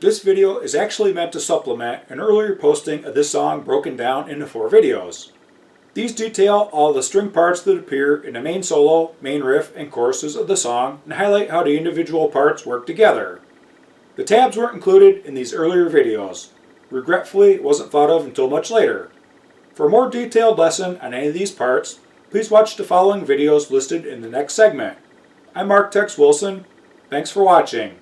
This video is actually meant to supplement an earlier posting of this song broken down into 4 videos. These detail all the string parts that appear in the main solo, main riff, and choruses of the song and highlight how the individual parts work together. The tabs weren't included in these earlier videos. Regretfully, it wasn't thought of until much later. For a more detailed lesson on any of these parts, please watch the following videos listed in the next segment. I'm Marc Tex Wilson. Thanks for watching.